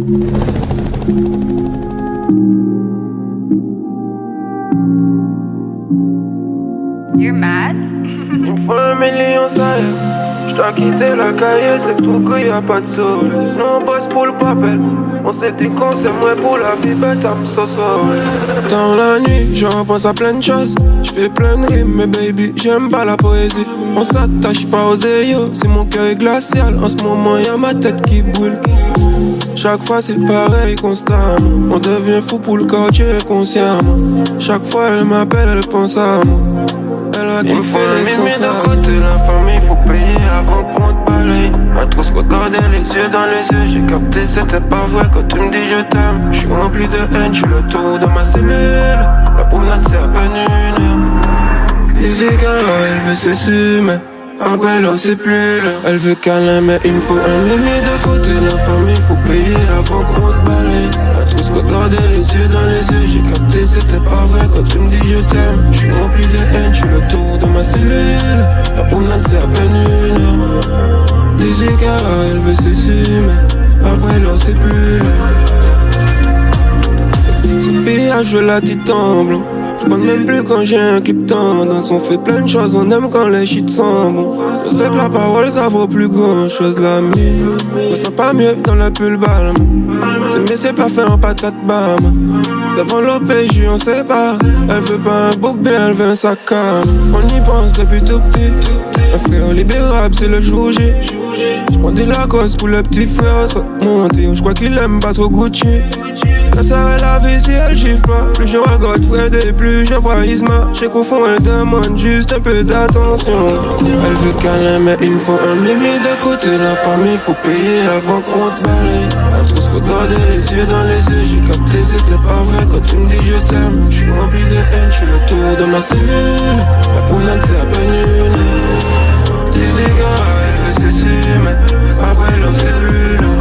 You're mad? Il me faut 1 million, ça y est. J'dois quitter la cahier, c'est tout qu'il y a pas de soleil. Nous on bosse pour le papel. On s'est dit qu'on s'aimerait pour la vie, bête à me sourire. Dans la nuit, je repense à plein de choses. J'fais plein de rimes, mais baby, j'aime pas la poésie. On s'attache pas aux yo, si mon cœur est glacial. En ce moment, y'a ma tête qui brûle. Chaque fois c'est pareil constamment. On devient fou pour le quartier consciemment. Chaque fois elle m'appelle, elle pense à moi. Elle a kiffé les sensations. De côté, la famille faut payer avant qu'on te balaye. À trop se regarder les yeux dans les yeux. J'ai capté c'était pas vrai quand tu me dis je t'aime. J'suis rempli de haine, j'suis le tour de ma cellule. La promenade c'est à peine 1 heure. Disait qu'elle veut s'essumer. Après l'eau c'est plus l'heure. Elle veut câlin mais il me faut 1 million de côté. La famille faut payer avant qu'on te balaye. À tous regarder les yeux dans les yeux. J'ai capté c'était pas vrai quand tu me dis je t'aime. J'suis rempli de haine, j'suis le tour de ma cellule. La promenade c'est à peine 1 heure. Disait qu'elle veut s'essumer. Après l'eau c'est plus l'heure. Ce péage je la titan blanc. J'bande même plus quand j'ai un clip tendance. On fait plein de choses, on aime quand les shit sont bons. Je sais que la parole ça vaut plus grand chose. L'ami, je me sens pas mieux dans le pull balme. C'est mieux c'est pas fait en patate bam. Devant l'OPJ on sait pas. Elle veut pas un bouc bien, elle veut un sac à. On y pense depuis tout petit. Un frère libérable c'est le jour J. J'prends des Lacoste pour le petit frère ça monte. J'crois qu'il aime pas trop Gucci. Ça serait la vie si elle gifle pas. Plus je vois Godfred et plus je vois Isma. J'sais qu'au fond elle demande juste un peu d'attention. Elle veut câlin mais il me faut 1 million de côté. La famille faut payer avant qu'on te balaye. À trop se regarder les yeux dans les yeux. J'ai capté c'était pas vrai quand tu me dis je t'aime. J'suis rempli de haine, j'suis le tour de ma cellule. La promenade c'est à peine 1 heure. Dis les gars, elle veut s'essumer. Après l'eau c'est plus long.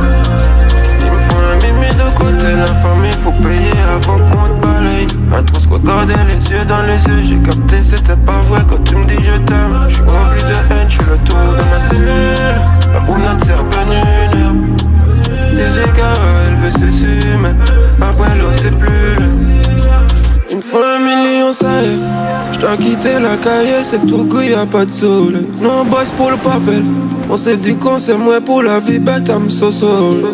De côté, la famille faut payer avant qu'on te balaye. À trop se regarder les yeux dans les yeux. J'ai capté c'était pas vrai quand tu me dis je t'aime. J'suis rempli de haine, j'suis le tour de ma cellule. La promenade c'est à peine 1 heure. Des égards, elle veut s'essumer. Après l'eau c'est plus l'heure. Il me faut 1 million, ça y est. J'dois quitter la cahier, c'est tout qu'il y a pas de soleil. Nous on bosse pour le papel. On s'est dit qu'on s'aimerait pour la vie, bête à me sourire.